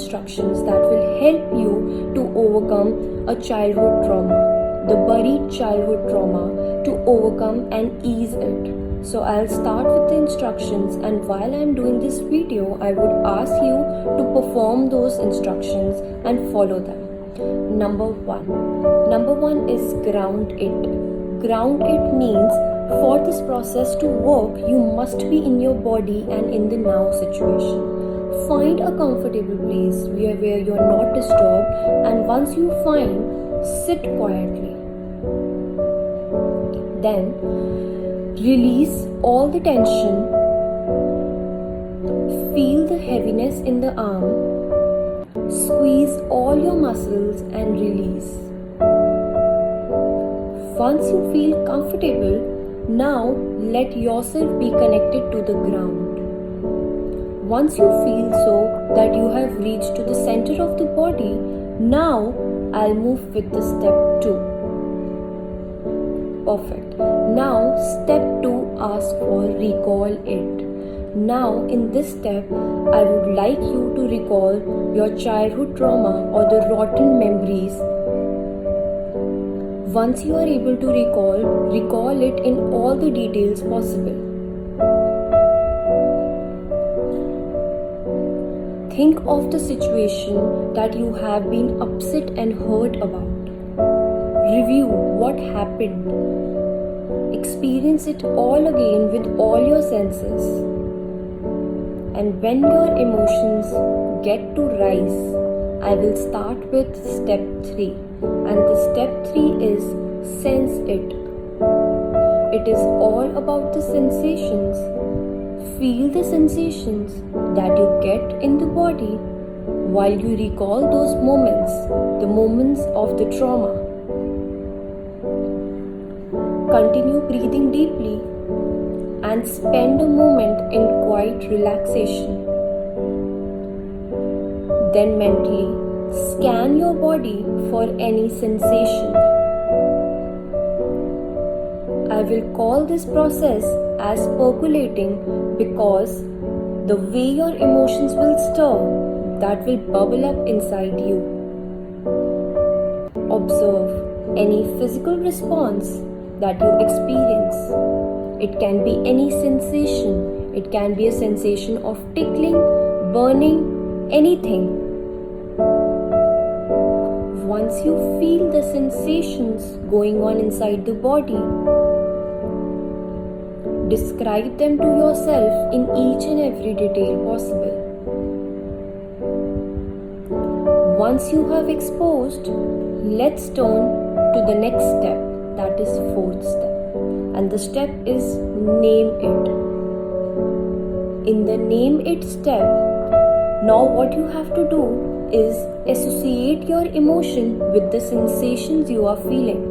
instructions that will help you to overcome a childhood trauma, the buried childhood trauma, to overcome and ease it. So I'll start with the instructions, and while I'm doing this video, I would ask you to perform those instructions and follow them. Number one is ground it. Ground it means for this process to work, you must be in your body and in the now situation. Find a comfortable place where you're not disturbed, and once you find, sit quietly. Then release all the tension. Feel the heaviness in the arm. Squeeze all your muscles and release. Once you feel comfortable, now let yourself be connected to the ground. Once you feel so that you have reached to the center of the body, now I'll move with the step 2. Perfect. Now step 2 asks for recall it. Now in this step, I would like you to recall your childhood trauma or the rotten memories. Once you are able to recall it in all the details possible. Think of the situation that you have been upset and hurt about. Review what happened. Experience it all again with all your senses. And when your emotions get to rise, I will start with step 3. And the step 3 is sense it. It is all about the sensations. Feel the sensations that you get in the body while you recall those moments, the moments of the trauma. Continue breathing deeply and spend a moment in quiet relaxation. Then mentally scan your body for any sensation. I will call this process as percolating because the way your emotions will stir, that will bubble up inside you. Observe any physical response that you experience. It can be any sensation. It can be a sensation of tickling, burning, anything. Once you feel the sensations going on inside the body, describe them to yourself in each and every detail possible. Once you have exposed, let's turn to the next step, that is 4th step. And the step is name it. In the name it step, now what you have to do is associate your emotion with the sensations you are feeling.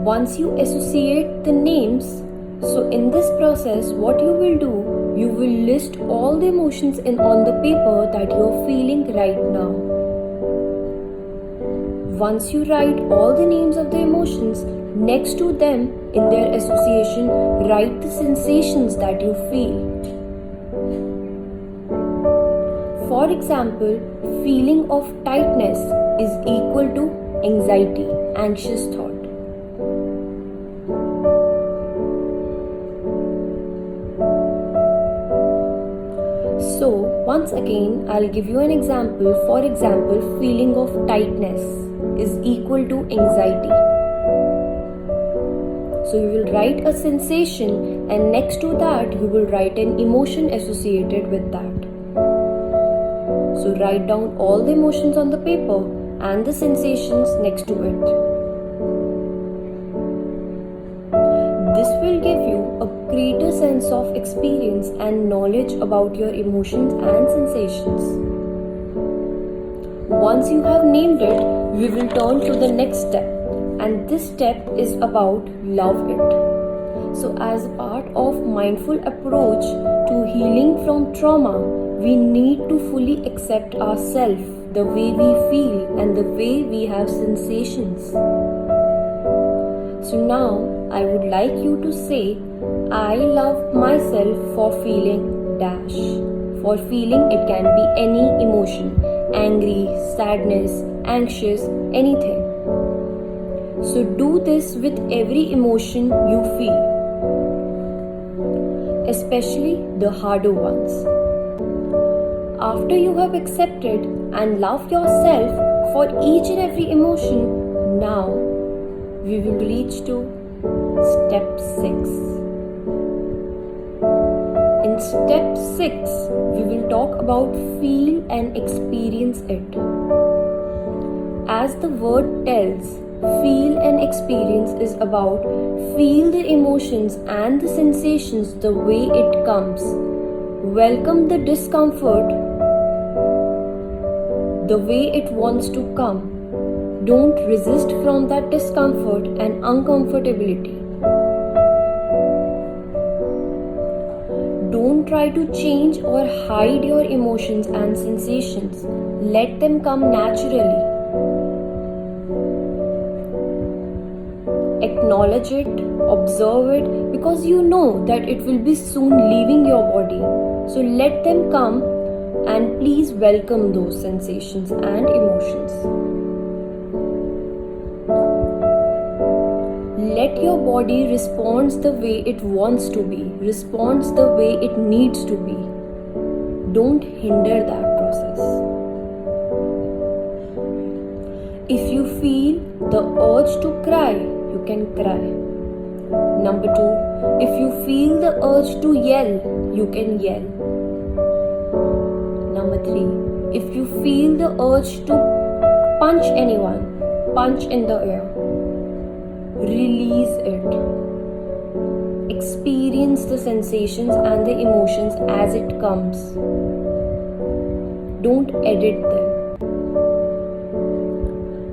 Once you associate the names, so in this process, what you will do, you will list all the emotions on the paper that you are feeling right now. Once you write all the names of the emotions, next to them in their association, write the sensations that you feel. For example, feeling of tightness is equal to anxiety, anxious thought. So, once again, I'll give you an example. For example, feeling of tightness is equal to anxiety. So, you will write a sensation, and next to that, you will write an emotion associated with that. So, write down all the emotions on the paper and the sensations next to it. This will give you a greater sense of experience and knowledge about your emotions and sensations. Once you have named it, we will turn to the next step, and this step is about love it. So as part of mindful approach to healing from trauma, we need to fully accept ourselves, the way we feel and the way we have sensations. So now I would like you to say, I love myself for feeling dash. For feeling, it can be any emotion: angry, sadness, anxious, anything. So do this with every emotion you feel, especially the harder ones. After you have accepted and loved yourself for each and every emotion, now we will reach to step 6. In step 6, we will talk about feel and experience it. As the word tells, feel and experience is about feel the emotions and the sensations the way it comes. Welcome the discomfort the way it wants to come. Don't resist from that discomfort and uncomfortability. Don't try to change or hide your emotions and sensations. Let them come naturally. Acknowledge it, observe it, because you know that it will be soon leaving your body. So let them come and please welcome those sensations and emotions. Let your body respond the way it wants to be, responds the way it needs to be. Don't hinder that process. If you feel the urge to cry, you can cry. Number 2, if you feel the urge to yell, you can yell. Number 3, if you feel the urge to punch anyone, punch in the air. Release it. Experience the sensations and the emotions as it comes. Don't edit them.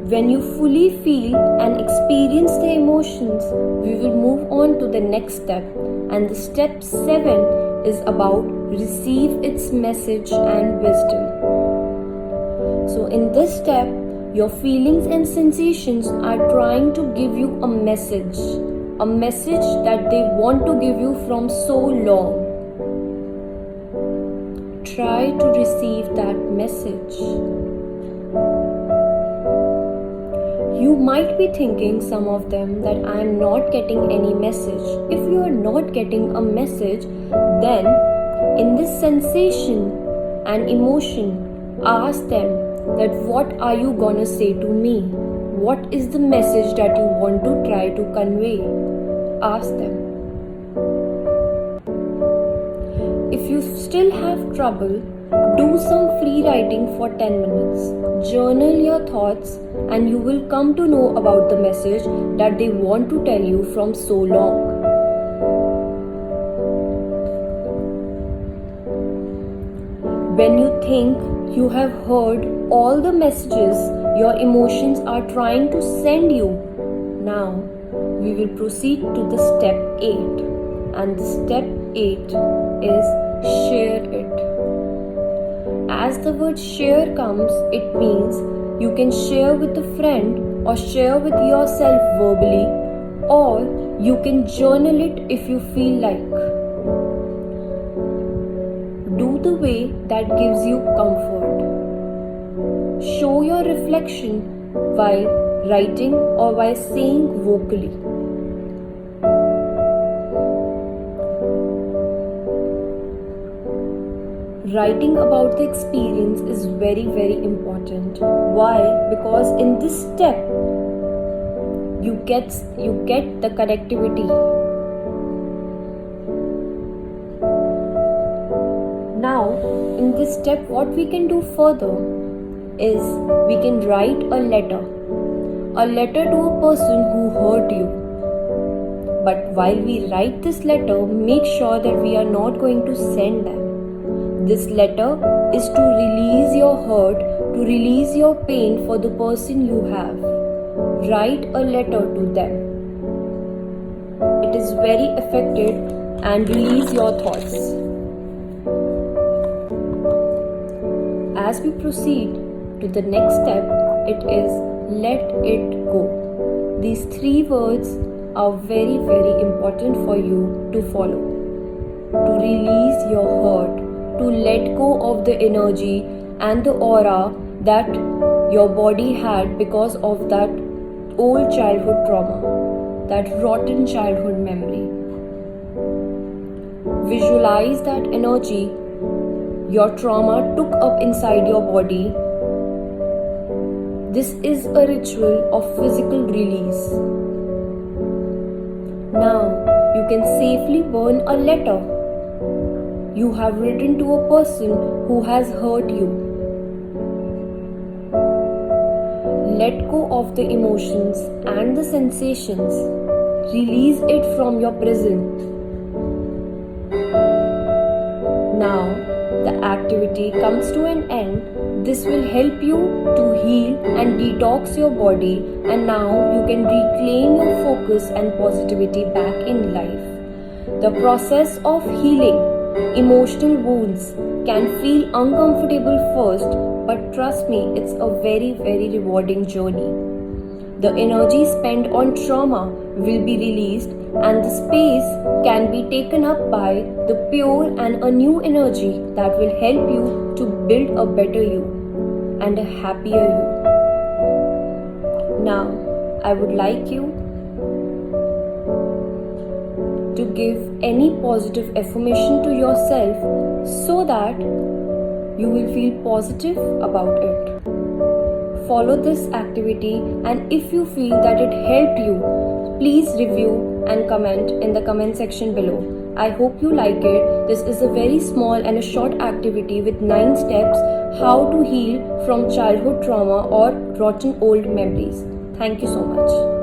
When you fully feel and experience the emotions, we will move on to the next step. And the step 7 is about receive its message and wisdom. So in this step, your feelings and sensations are trying to give you a message that they want to give you from so long. Try to receive that message. You might be thinking, some of them, that I am not getting any message. If you are not getting a message, then in this sensation and emotion, ask them that what are you gonna say to me? What is the message that you want to try to convey? Ask them. If you still have trouble, do some free writing for 10 minutes. Journal your thoughts and you will come to know about the message that they want to tell you from so long. When you think you have heard all the messages your emotions are trying to send you, now we will proceed to the step 8. And step 8 is share it. As the word share comes, it means you can share with a friend or share with yourself verbally, or you can journal it if you feel like. Do the way that gives you comfort. Show your reflection while writing or while saying vocally. Writing about the experience is very, very important. Why? Because in this step, you get the connectivity. Now, in this step, what we can do further is we can write a letter to a person who hurt you. But while we write this letter, make sure that we are not going to send them. This letter is to release your hurt, to release your pain for the person you have. Write a letter to them. It is very effective and release your thoughts. As we proceed to the next step, it is let it go. These 3 words are very, very important for you to follow. To release your hurt, to let go of the energy and the aura that your body had because of that old childhood trauma, that rotten childhood memory. Visualize that energy your trauma took up inside your body. This is a ritual of physical release. Now you can safely burn a letter you have written to a person who has hurt you. Let go of the emotions and the sensations. Release it from your prison. Now the activity comes to an end. This will help you to heal and detox your body, and now you can reclaim your focus and positivity back in life. The process of healing emotional wounds can feel uncomfortable first, but trust me, it's a very, very rewarding journey. The energy spent on trauma will be released, and the space can be taken up by the pure and a new energy that will help you to build a better you and a happier you. Now, I would like you to give any positive affirmation to yourself so that you will feel positive about it. Follow this activity, and if you feel that it helped you, please review and comment in the comment section below. I hope you like it. This is a very small and a short activity with 9 steps how to heal from childhood trauma or rotten old memories. Thank you so much.